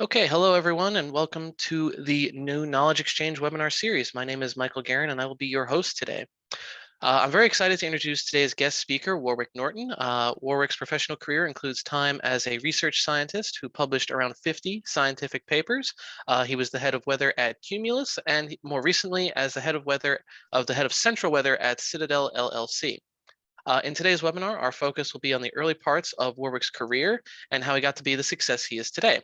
Okay, hello everyone, and welcome to the new Knowledge Exchange webinar series. My name is Michael Guerin, and I will be your host today. I'm very excited to introduce today's guest speaker, Warwick Norton. Warwick's professional career includes time as a research scientist who published around 50 scientific papers. He was the head of weather at Cumulus, and more recently as the head of central weather at Citadel LLC. In today's webinar, our focus will be on the early parts of Warwick's career and how he got to be the success he is today.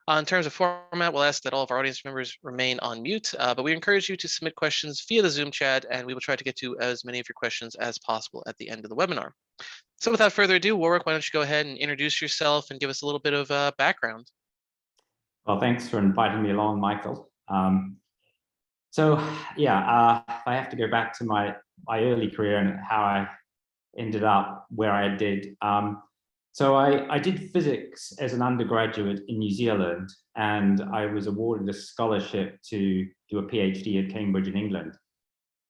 In terms of format, we'll ask that all of our audience members remain on mute, but we encourage you to submit questions via the Zoom chat, and we will try to get to as many of your questions as possible at the end of the webinar. So without further ado, Warwick, why don't you go ahead and introduce yourself and give us a little bit of background? Well, thanks for inviting me along, Michael. If I have to go back to my early career and how I ended up where I did. I did physics as an undergraduate in New Zealand, and I was awarded a scholarship to do a PhD at Cambridge in England.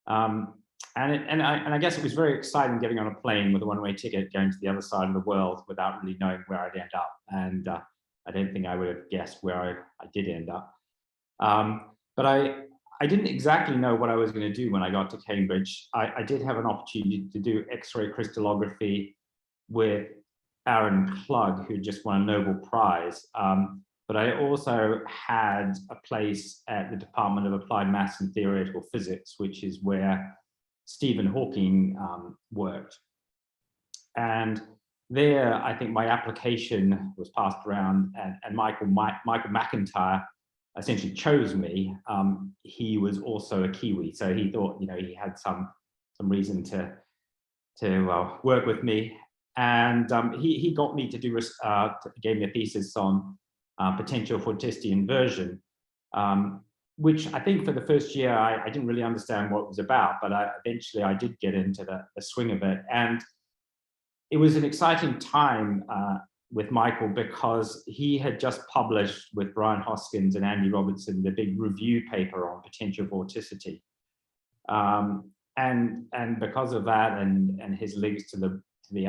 I guess it was very exciting getting on a plane with a one-way ticket going to the other side of the world without really knowing where I'd end up. And I don't think I would have guessed where I did end up. But I didn't exactly know what I was going to do when I got to Cambridge. I did have an opportunity to do X-ray crystallography with Aaron Klug, who just won a Nobel Prize. But I also had a place at the Department of Applied Maths and Theoretical Physics, which is where Stephen Hawking worked. And there, I think my application was passed around, and Michael McIntyre essentially chose me. He was also a Kiwi, so he thought, he had some reason to work with me. And he got me to do, gave me a thesis on potential Fortesti inversion, which I think for the first year, I didn't really understand what it was about, but eventually I did get into the swing of it. And it was an exciting time with Michael because he had just published with Brian Hoskins and Andy Robertson the big review paper on potential vorticity. And because of that and his links to the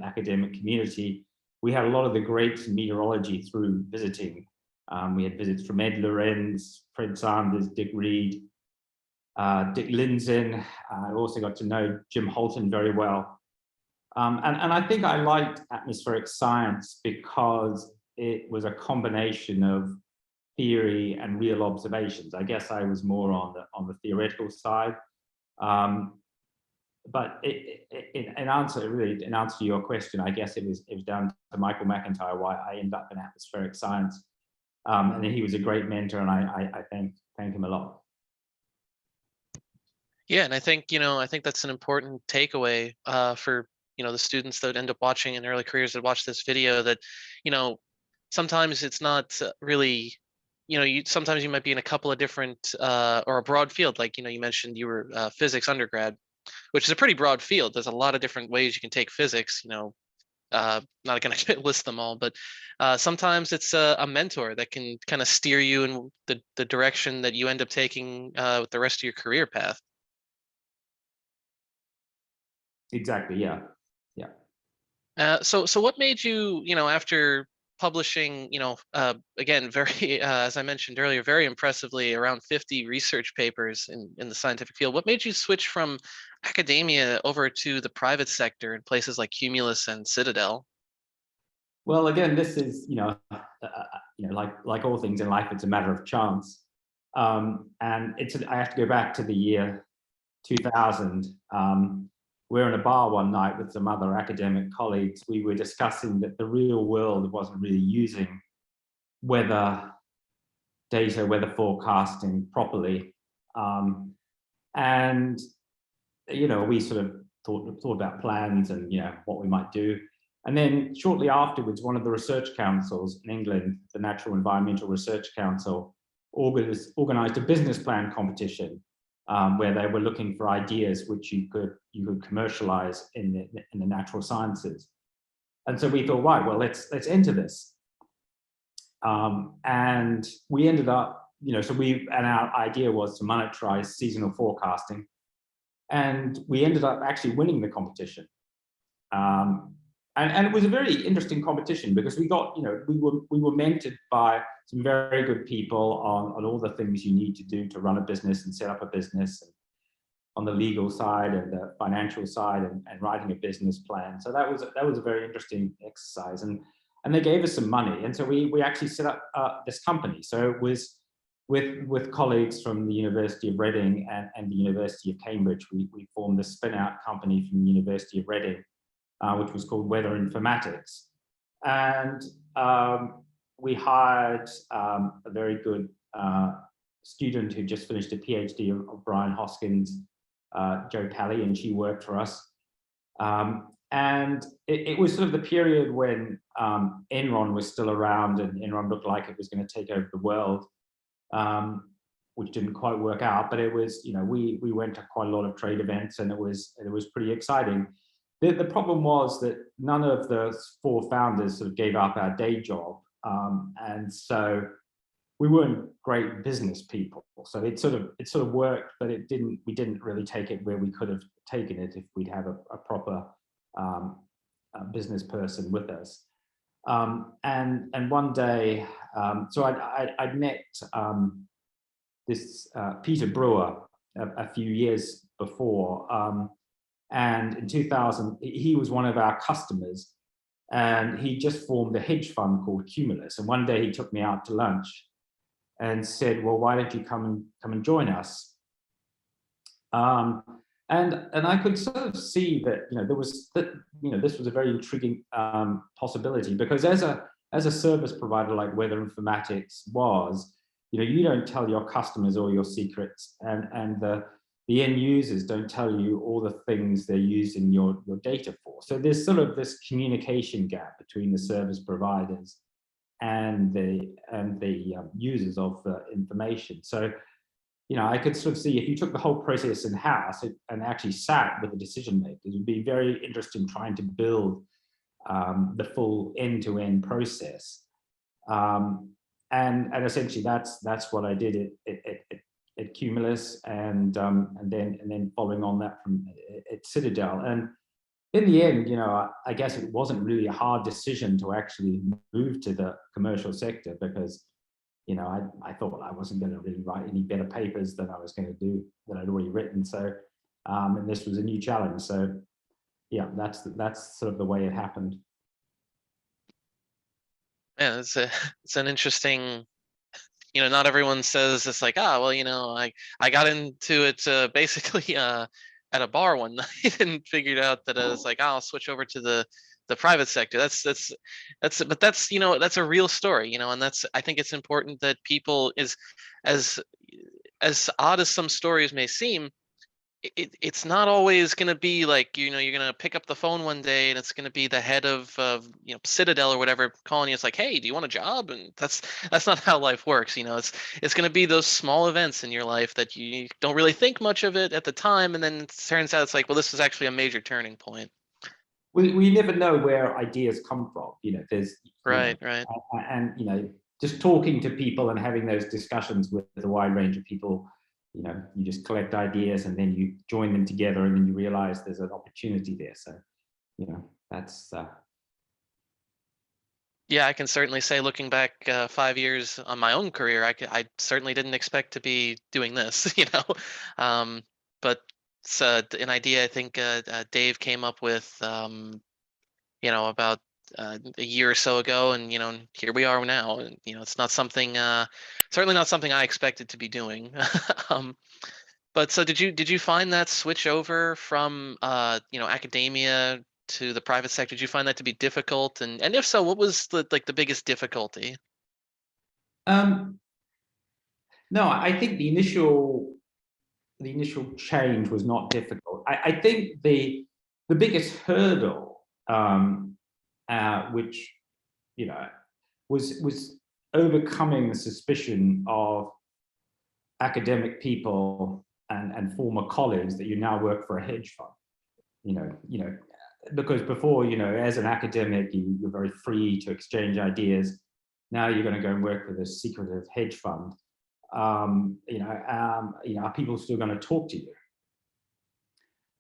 academic community, we had a lot of the greats in meteorology through visiting. We had visits from Ed Lorenz, Fred Sanders, Dick Reed, Dick Linzin. I also got to know Jim Holton very well. And I think I liked atmospheric science because it was a combination of theory and real observations. I guess I was more on the theoretical side. But in answer to your question, I guess it was down to Michael McIntyre why I ended up in atmospheric science. And he was a great mentor, and I thank him a lot. Yeah, and I think that's an important takeaway for the students that end up watching in early careers that watch this video, that sometimes it's not really sometimes you might be in a couple of different or a broad field, like you mentioned you were physics undergrad, which is a pretty broad field. There's a lot of different ways you can take physics. Not going to list them all, but sometimes it's a mentor that can kind of steer you in the direction that you end up taking with the rest of your career path. Exactly. Yeah. So what made you, after publishing, again, very, as I mentioned earlier, very impressively, around 50 research papers in the scientific field, what made you switch from academia over to the private sector in places like Cumulus and Citadel? Well, again, this is, like all things in life, it's a matter of chance. And I have to go back to the year 2000. We were in a bar one night with some other academic colleagues. We were discussing that the real world wasn't really using weather data, weather forecasting properly. And, we sort of thought about plans and, what we might do. And then shortly afterwards, one of the research councils in England, the Natural Environmental Research Council, organized a business plan competition where they were looking for ideas which you could commercialize in the natural sciences. And so we thought, right, well, let's enter this. And we ended up, and our idea was to monetize seasonal forecasting. And we ended up actually winning the competition. and it was a very interesting competition because we got, we were mentored by some very good people on all the things you need to do to run a business and set up a business, and on the legal side and the financial side, and writing a business plan. So that was a very interesting exercise, and they gave us some money, and so we actually set up this company. So it was with colleagues from the University of Reading and the University of Cambridge. We formed this spin-out company from the University of Reading, which was called Weather Informatics. And we hired a very good student who just finished a PhD of Brian Hoskins, Jo Pally, and she worked for us. And it was sort of the period when Enron was still around, and Enron looked like it was going to take over the world, which didn't quite work out. But it was, we went to quite a lot of trade events, and it was pretty exciting. The problem was that none of the four founders sort of gave up our day job, and so we weren't great business people. So it sort of worked, but we didn't really take it where we could have taken it if we'd have a proper business person with us. And one day, so I'd met this Peter Brewer a few years before, and in 2000, he was one of our customers, and he just formed a hedge fund called Cumulus. And one day he took me out to lunch and said, "Well, why don't you come and join us?" And I could sort of see that there was this was a very intriguing possibility, because as a service provider like Weather Informatics was, you don't tell your customers all your secrets, and the end users don't tell you all the things they're using your data for. So there's sort of this communication gap between the service providers and the users of the information. So I could sort of see, if you took the whole process in-house and actually sat with the decision makers, it would be very interesting trying to build the full end-to-end process. And essentially that's what I did at Cumulus, and then following on that at Citadel. And in the end, I guess it wasn't really a hard decision to actually move to the commercial sector, because I thought I wasn't going to really write any better papers than I was going to do that I'd already written. So and this was a new challenge. So yeah, that's sort of the way it happened. Yeah, it's an interesting, not everyone says it's like, well, I got into it basically at a bar one night and figured out that it's like, I'll switch over to the private sector. But that's a real story, and I think it's important that people as odd as some stories may seem, it's not always going to be like, you're going to pick up the phone one day and it's going to be the head of Citadel or whatever calling you. It's like, hey, do you want a job? And that's not how life works. It's going to be those small events in your life that you don't really think much of it at the time, and then it turns out it's like, well, this is actually a major turning point. We never know where ideas come from. There's Right. and just talking to people and having those discussions with a wide range of people, you just collect ideas and then you join them together, and then you realize there's an opportunity there. So that's yeah, I can certainly say, looking back 5 years on my own career, I certainly didn't expect to be doing this, but it's an idea I think Dave came up with, about a year or so ago, and here we are now. And it's not something, certainly not something I expected to be doing. But so did you find that switch over from academia to the private sector? Did you find that to be difficult? And if so, what was the biggest difficulty? no, I think the initial change was not difficult. I think the biggest hurdle, which was overcoming the suspicion of academic people and former colleagues that you now work for a hedge fund. Because before, as an academic, you're very free to exchange ideas. Now you're going to go and work with a secretive hedge fund. Are people still going to talk to you?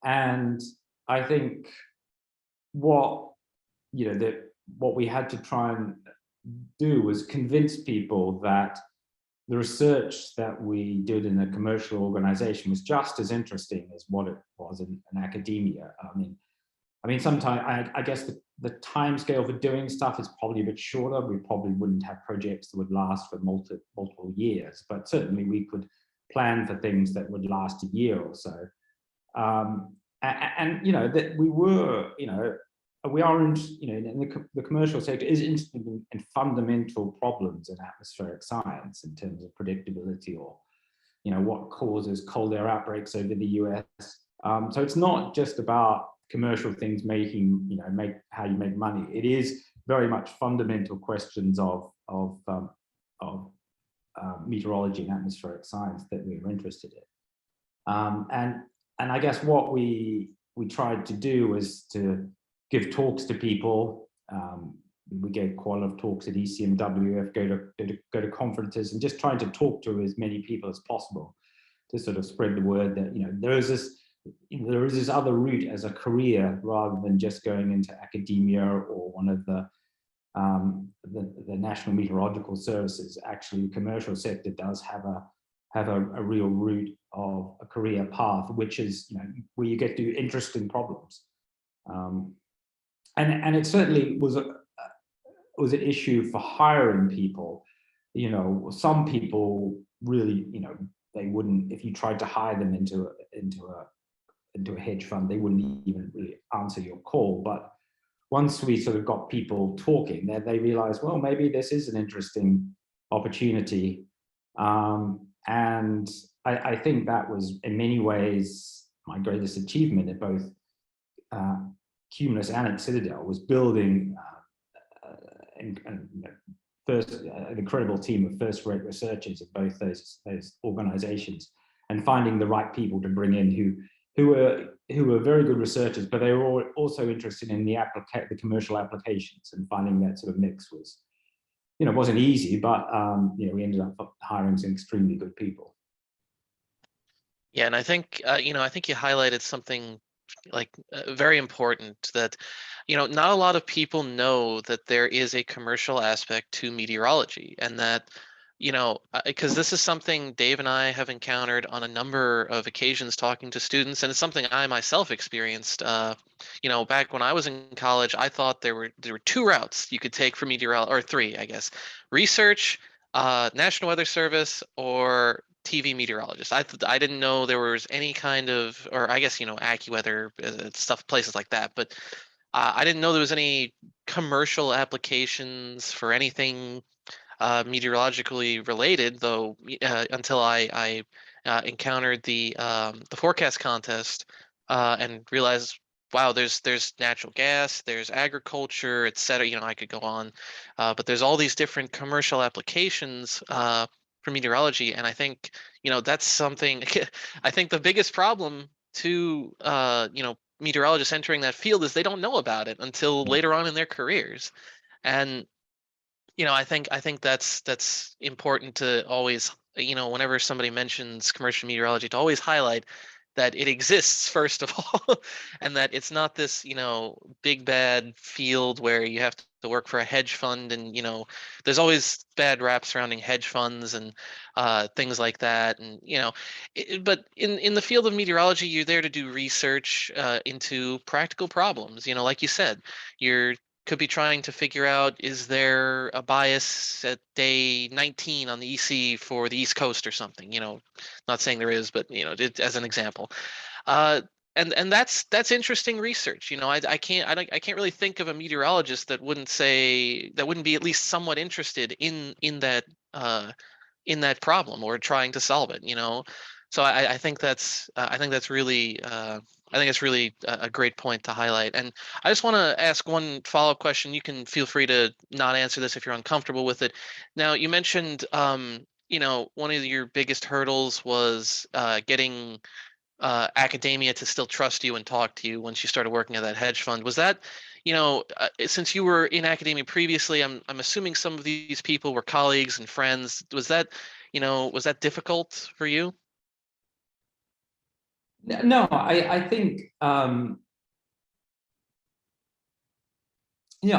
And I think what that what we had to try and do was convince people that the research that we did in a commercial organization was just as interesting as what it was in academia. I mean, sometimes I guess the time scale for doing stuff is probably a bit shorter. We probably wouldn't have projects that would last for multiple years, but certainly we could plan for things that would last a year or so. And that we are in the commercial sector is interested in fundamental problems in atmospheric science in terms of predictability, or what causes cold air outbreaks over the US. So it's not just about commercial things making how you make money. It is very much fundamental questions of meteorology and atmospheric science that we were interested in. And I guess what we tried to do was to give talks to people. We gave quite a lot of talks at ECMWF, go to conferences, and just trying to talk to as many people as possible to sort of spread the word that there is this other route as a career, rather than just going into academia or one of the National Meteorological Services. Actually, the commercial sector does have a real route of a career path, which is where you get to do interesting problems. And it certainly was an issue for hiring people. Some people really, they wouldn't, if you tried to hire them into a hedge fund, they wouldn't even really answer your call. But once we sort of got people talking, they realized, well, maybe this is an interesting opportunity. And I think that was in many ways my greatest achievement at both Cumulus and at Citadel, was building an incredible team of first-rate researchers at both those organizations, and finding the right people to bring in who were very good researchers, but they were also interested in the commercial applications, and finding that sort of mix was, wasn't easy, but we ended up hiring some extremely good people. Yeah, and I think I think you highlighted something like very important, that not a lot of people know that there is a commercial aspect to meteorology, and that because this is something Dave and I have encountered on a number of occasions talking to students, and it's something I myself experienced. Back when I was in college, I thought there were two routes you could take for meteorology, or three, I guess: research, National Weather Service, or TV meteorologist. I didn't know there was any kind of, or I guess AccuWeather, stuff, places like that, but I didn't know there was any commercial applications for anything meteorologically related, though, until I encountered the forecast contest and realized, wow, there's natural gas, there's agriculture, etc. I could go on, but there's all these different commercial applications for meteorology, and I think that's something. I think the biggest problem to meteorologists entering that field is they don't know about it until later on in their careers, and I think that's important to always, whenever somebody mentions commercial meteorology, to always highlight that it exists first of all, and that it's not this, big bad field where you have to work for a hedge fund, and there's always bad rap surrounding hedge funds and things like that, and but in the field of meteorology, you're there to do research into practical problems. Like you said, you're could be trying to figure out, is there a bias at day 19 on the EC for the East Coast or something? Not saying there is, but as an example. And that's interesting research. I can't really think of a meteorologist that wouldn't be at least somewhat interested in that problem, or trying to solve it. So I think that's really I think it's really a great point to highlight. And I just want to ask one follow-up question. You can feel free to not answer this if you're uncomfortable with it. Now, you mentioned one of your biggest hurdles was getting academia to still trust you and talk to you once you started working at that hedge fund. Was that, since you were in academia previously, I'm assuming some of these people were colleagues and friends. Was that difficult for you? No, I think So,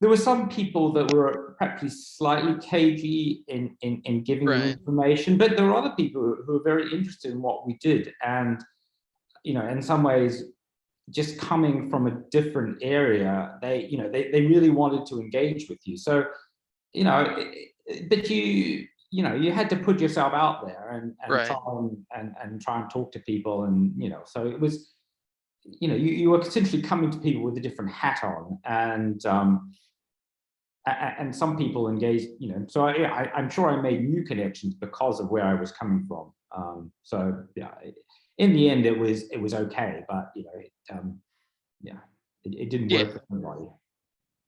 there were some people that were practically slightly cagey in giving you Right. information, but there were other people who were very interested in what we did, and in some ways, just coming from a different area, they really wanted to engage with you. So, but you had to put yourself out there and Right. try and try and talk to people, and so it was, you were essentially coming to people with a different hat on, and some people engaged, so I'm sure I made new connections because of where I was coming from. So yeah, in the end, it was okay, but yeah, it didn't Yeah. work for everybody.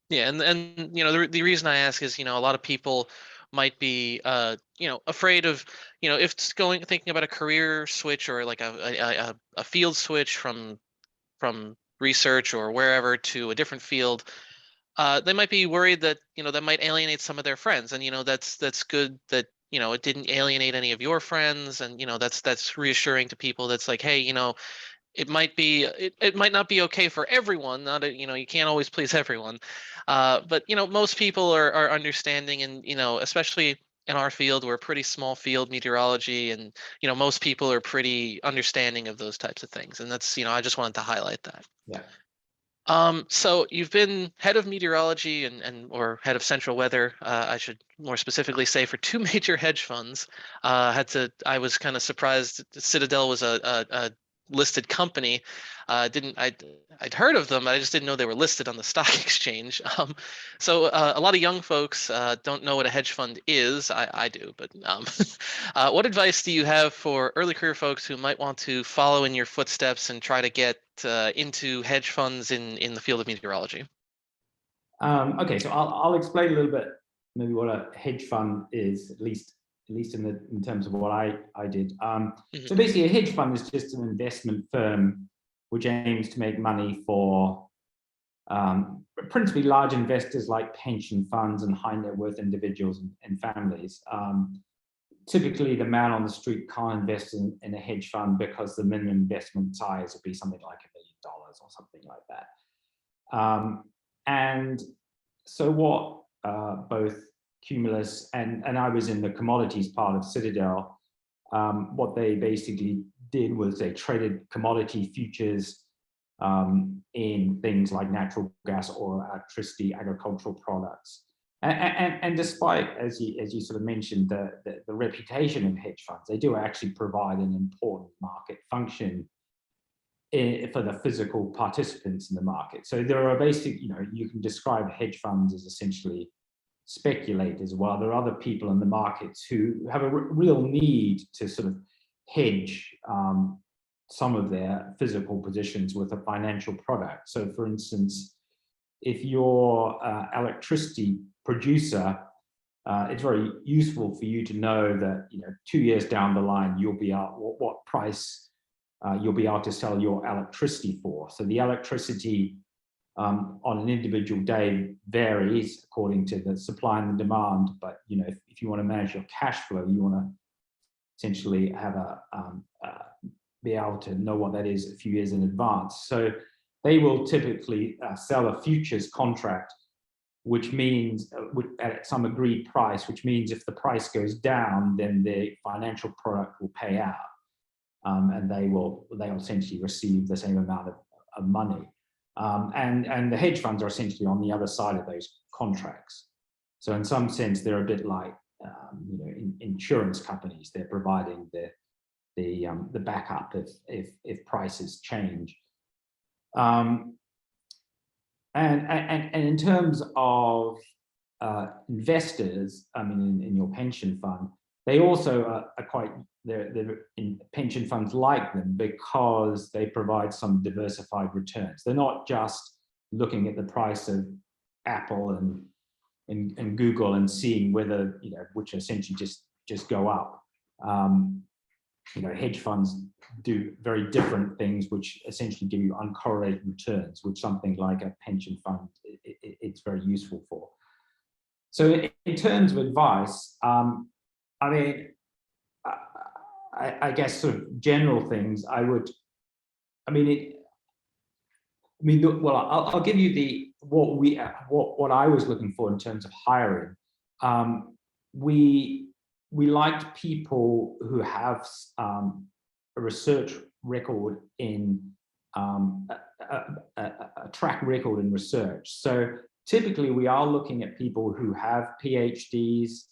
Yeah, and the reason I ask is, a lot of people might be afraid of, if it's thinking about a career switch or like a field switch from research or wherever to a different field. They might be worried that that might alienate some of their friends, and that's good that it didn't alienate any of your friends, and that's reassuring to people. That's like, hey, it might not be okay for everyone. Not you can't always please everyone, but most people are understanding, and especially in our field, we're a pretty small field, meteorology, and most people are pretty understanding of those types of things, and that's I just wanted to highlight that. Yeah. So you've been head of meteorology and or head of central weather, I should more specifically say, for two major hedge funds. I was kind of surprised Citadel was a listed company. Didn't I'd heard of them, but I just didn't know they were listed on the stock exchange. So a lot of young folks don't know what a hedge fund is. I do, but what advice do you have for early career folks who might want to follow in your footsteps and try to get into hedge funds in the field of meteorology? Okay, so I'll explain a little bit maybe what a hedge fund is, at least in terms of what I did. Hmm. So basically, a hedge fund is just an investment firm which aims to make money for principally large investors like pension funds and high net worth individuals and families. Typically, the man on the street can't invest in a hedge fund because the minimum investment size would be something like $1 million or something like that. And so what both Cumulus and I was in the commodities part of Citadel, what they basically did was they traded commodity futures in things like natural gas, oil, electricity, agricultural products. And despite, as you sort of mentioned, the reputation of hedge funds, they do actually provide an important market function for the physical participants in the market. So there are basic, you can describe hedge funds as essentially speculators, while there are other people in the markets who have a real need to sort of hedge some of their physical positions with a financial product. So for instance, if you're an electricity producer, it's very useful for you to know that 2 years down the line you'll be out what price you'll be able to sell your electricity for. So the electricity on an individual day varies according to the supply and the demand. But if you want to manage your cash flow, you want to essentially have be able to know what that is a few years in advance. So they will typically sell a futures contract, which means at some agreed price, which means if the price goes down, then the financial product will pay out. And they'll essentially receive the same amount of money. And the hedge funds are essentially on the other side of those contracts. So in some sense, they're a bit like insurance companies. They're providing the backup if prices change. And in terms of investors, I mean, in your pension fund, they also are quite, they're in pension funds like them because they provide some diversified returns. They're not just looking at the price of Apple and Google and seeing whether, which essentially just go up. Hedge funds do very different things, which essentially give you uncorrelated returns, which something like a pension fund, it's very useful for. So in terms of advice, I mean, I guess sort of general things, I mean, well, I'll give you what I was looking for in terms of hiring. We liked people who have a research record in a track record in research. So typically, we are looking at people who have PhDs,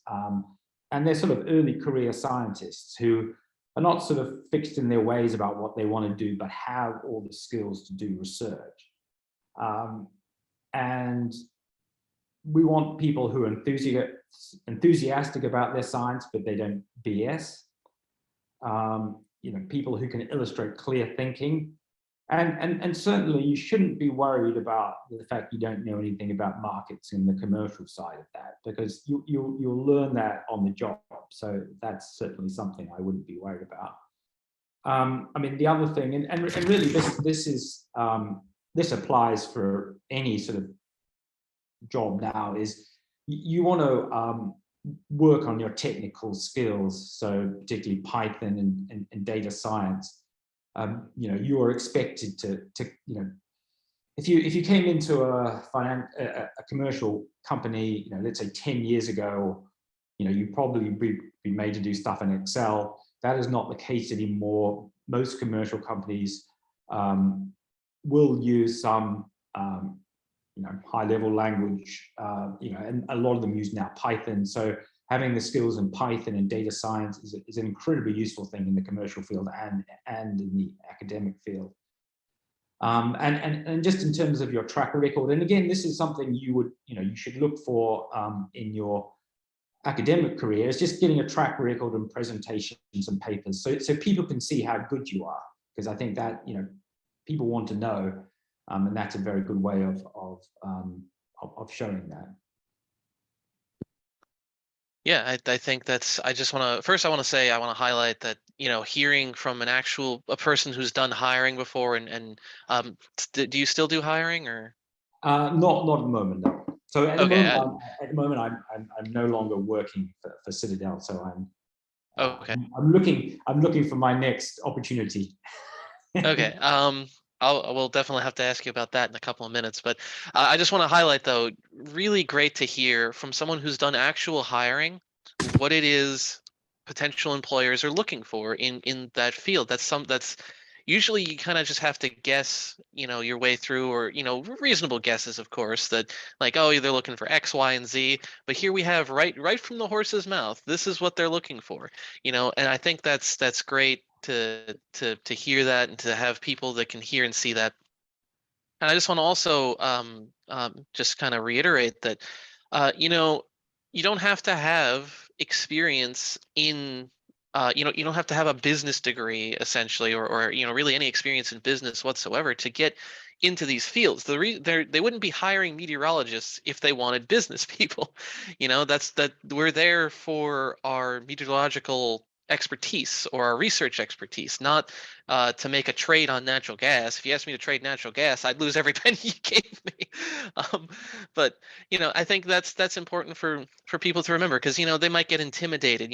and they're sort of early career scientists who are not sort of fixed in their ways about what they want to do, but have all the skills to do research. And we want people who are enthusiastic about their science, but they don't BS. People who can illustrate clear thinking. And certainly you shouldn't be worried about the fact you don't know anything about markets in the commercial side of that, because you'll learn that on the job. So that's certainly something I wouldn't be worried about. I mean, the other thing, and really this applies for any sort of job now, is you want to work on your technical skills. So particularly Python and data science. You are expected to if you came into a commercial company, let's say 10 years ago, you'd probably be made to do stuff in Excel. That is not the case anymore. Most commercial companies will use some high-level language, and a lot of them use now Python. So having the skills in Python and data science is an incredibly useful thing in the commercial field and in the academic field. And just in terms of your track record, and again, this is something you should look for in your academic career, is just getting a track record and presentations and papers, so people can see how good you are, because I think that people want to know, and that's a very good way of showing that. Yeah, I think that's, I want to say, I want to highlight that, hearing from a person who's done hiring before, and do you still do hiring, or? Not at the moment, no. So at the Okay. moment, I'm no longer working for Citadel. So Okay. I'm looking for my next opportunity. Okay. We'll definitely have to ask you about that in a couple of minutes, but I just want to highlight, though, really great to hear from someone who's done actual hiring what it is potential employers are looking for in that field. That's usually you kind of just have to guess, your way through, or reasonable guesses, of course, that like, oh, they're looking for X, Y, and Z. But here we have right from the horse's mouth, this is what they're looking for, and I think that's great to hear that, and to have people that can hear and see that. And I just want to also just kind of reiterate that, you don't have to have experience in, you don't have to have a business degree, essentially, or really any experience in business whatsoever to get into these fields. They wouldn't be hiring meteorologists if they wanted business people. That we're there for our meteorological expertise or our research expertise, not to make a trade on natural gas. If you asked me to trade natural gas, I'd lose every penny you gave me. But I think that's important for people to remember, because they might get intimidated.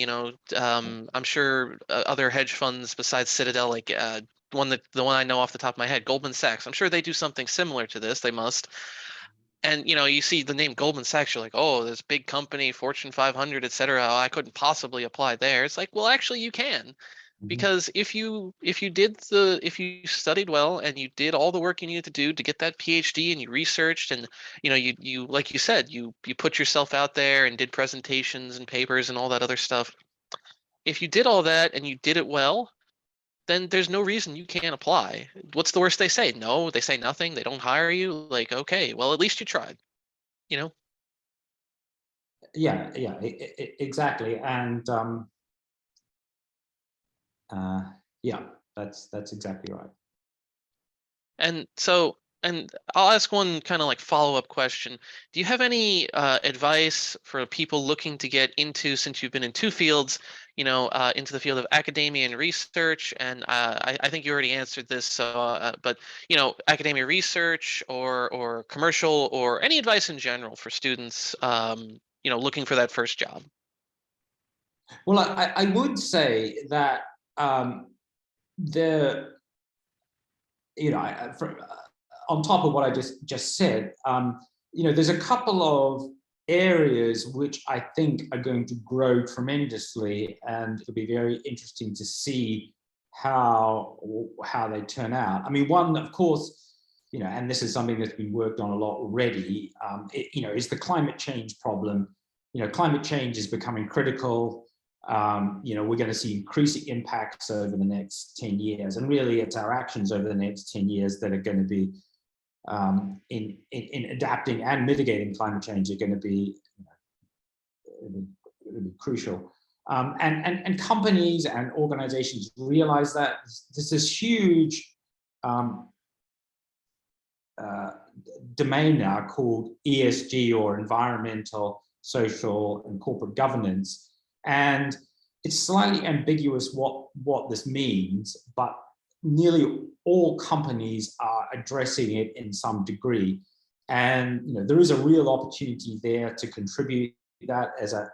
I'm sure other hedge funds besides Citadel, like the one I know off the top of my head, Goldman Sachs, I'm sure they do something similar to this. They must. And you see the name Goldman Sachs, you're like, oh, this big company, Fortune 500, et cetera. Oh, I couldn't possibly apply there. It's like, well, actually, you can, because if you studied well and you did all the work you needed to do to get that PhD, and you researched, and you like you said, you put yourself out there and did presentations and papers and all that other stuff. If you did all that and you did it well, then there's no reason you can't apply. What's the worst they say? No, they say nothing. They don't hire you. Like, okay, well, at least you tried, you know? Yeah, exactly. And yeah, that's exactly right. And so, and I'll ask one kind of like follow-up question. Do you have any advice for people looking to get into, since you've been in two fields, into the field of academia and research? And I think you already answered this, so but academia, research, or commercial, or any advice in general for students, looking for that first job? Well, I would say that the on top of what I just said, there's a couple of areas which I think are going to grow tremendously, and it'll be very interesting to see how they turn out. I mean, one, of course, and this is something that's been worked on a lot already, is the climate change problem. Climate change is becoming critical. We're going to see increasing impacts over the next 10 years, and really it's our actions over the next 10 years that are going to be in adapting and mitigating climate change are going to be, crucial. And companies and organizations realize that there's this huge domain now called ESG, or environmental, social, and corporate governance. And it's slightly ambiguous what this means, but nearly all companies are addressing it in some degree. And there is a real opportunity there to contribute that as an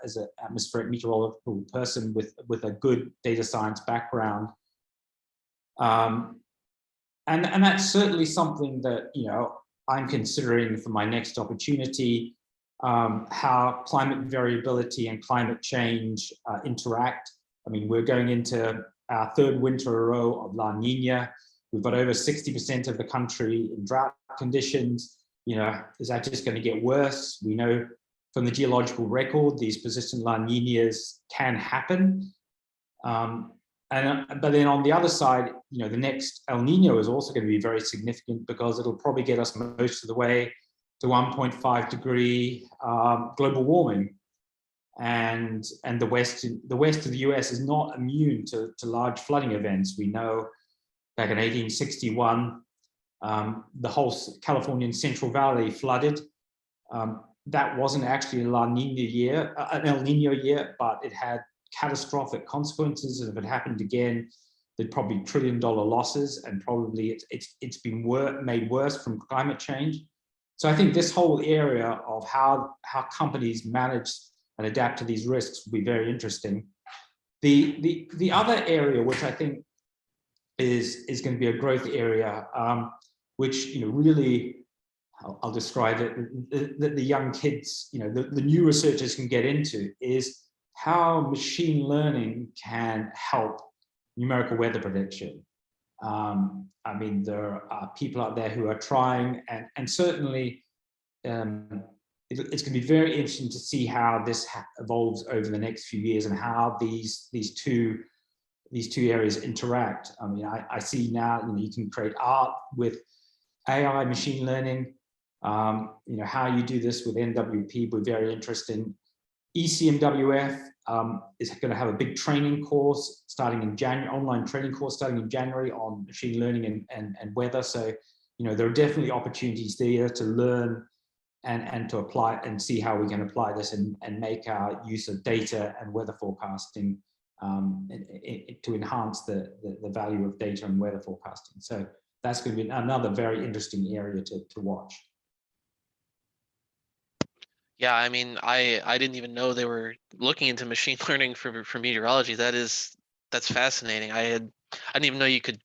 atmospheric meteorological person with a good data science background. And that's certainly something that I'm considering for my next opportunity. How climate variability and climate change interact. I mean, we're going into our third winter in a row of La Nina. We've got over 60% of the country in drought conditions. Is that just going to get worse? We know from the geological record, these persistent La Ninas can happen. But then on the other side, the next El Nino is also going to be very significant, because it'll probably get us most of the way to 1.5 degree global warming. And the west of the US is not immune to large flooding events. We know back in 1861, the whole Californian Central Valley flooded. That wasn't actually a La Nina year, an El Nino year, but it had catastrophic consequences. And if it happened again, there'd probably $1 trillion losses, and probably it's been made worse from climate change. So I think this whole area of how companies manage and adapt to these risks will be very interesting. The other area, which I think is going to be a growth area, which really, I'll describe it, the young kids, the new researchers can get into, is how machine learning can help numerical weather prediction. I mean, there are people out there who are trying, and certainly it's going to be very interesting to see how this evolves over the next few years, and how these two areas interact. I mean, I see now, you can create art with AI, machine learning. How you do this with NWP will be very interesting. ECMWF is going to have a big training course starting in January, online training course starting in January on machine learning and weather. So, there are definitely opportunities there to learn and to apply and see how we can apply this and make our use of data and weather forecasting to enhance the value of data and weather forecasting. So that's going to be another very interesting area to watch. Yeah, I mean, I didn't even know they were looking into machine learning for meteorology. That's fascinating. I didn't even know you could.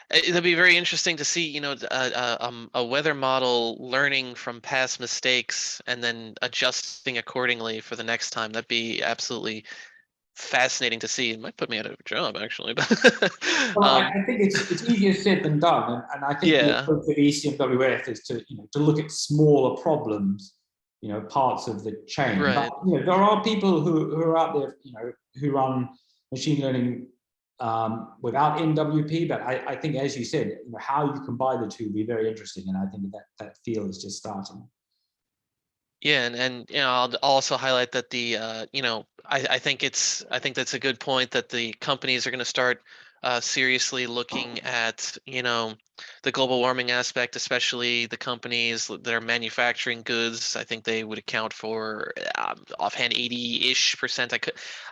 It'd be very interesting to see, a weather model learning from past mistakes and then adjusting accordingly for the next time. That'd be absolutely fascinating to see. It might put me out of a job, actually. Well, I think it's easier said than done, and I think the approach of ECMWF is to look at smaller problems, parts of the chain. Right. But there are people who are out there, who run machine learning without NWP. But I think, as you said, how you combine the two will be very interesting, and I think that field is just starting. Yeah, and I'll also highlight that the I think that's a good point, that the companies are going to start seriously looking at the global warming aspect, especially the companies that are manufacturing goods. I think they would account for offhand 80-ish%.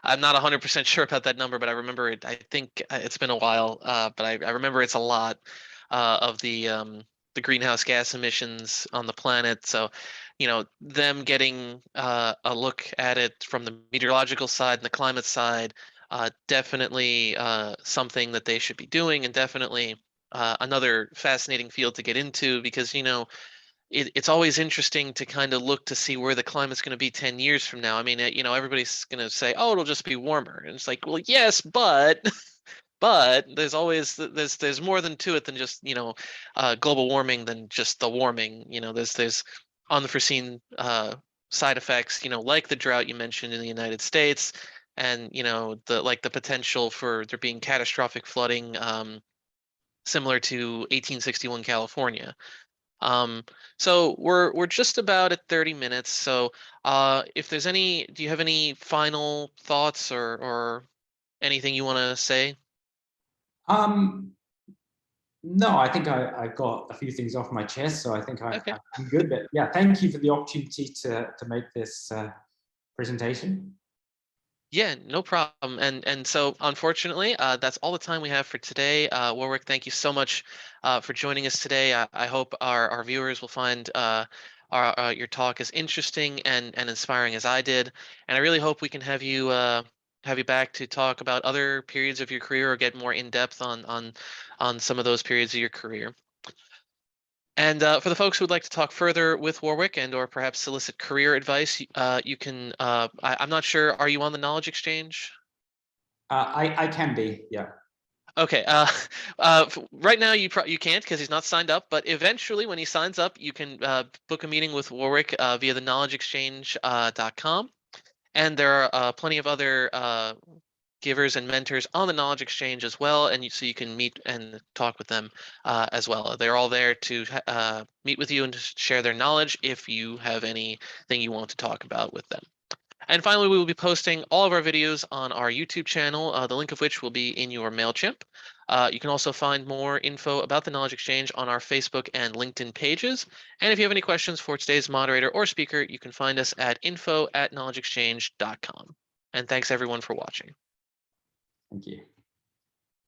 I'm not 100% sure about that number, but I remember it. I think it's been a while, but I remember it's a lot of the greenhouse gas emissions on the planet. So them getting a look at it from the meteorological side and the climate side, definitely something that they should be doing, and definitely another fascinating field to get into because, it's always interesting to kind of look to see where the climate's going to be 10 years from now. I mean, everybody's going to say, oh, it'll just be warmer. And it's like, well, yes, but but there's always there's more than to it than just, global warming than just the warming. There's unforeseen side effects, like the drought you mentioned in the United States, and the potential for there being catastrophic flooding, similar to 1861 California. So we're just about at 30 minutes. So if there's do you have any final thoughts or anything you want to say? Um, no, I think I got a few things off my chest, so I think Okay. I'm good. But yeah, thank you for the opportunity to make this presentation. Yeah, no problem. And so unfortunately, that's all the time we have for today. Warwick, thank you so much for joining us today. I hope our viewers will find your talk as interesting and inspiring as I did. And I really hope we can have you back to talk about other periods of your career or get more in depth on some of those periods of your career. And for the folks who would like to talk further with Warwick and or perhaps solicit career advice, you can. I'm not sure. Are you on the Knowledge Exchange? I can be, yeah. Okay. Right now you can't because he's not signed up. But eventually, when he signs up, you can book a meeting with Warwick via the knowledgeexchange.com. And there are plenty of other givers and mentors on the Knowledge Exchange as well, and so you can meet and talk with them as well. They're all there to meet with you and to share their knowledge if you have anything you want to talk about with them. And finally, we will be posting all of our videos on our YouTube channel, the link of which will be in your MailChimp. You can also find more info about the Knowledge Exchange on our Facebook and LinkedIn pages. And if you have any questions for today's moderator or speaker, you can find us at info@knowledgeexchange.com. And thanks everyone for watching. Thank you.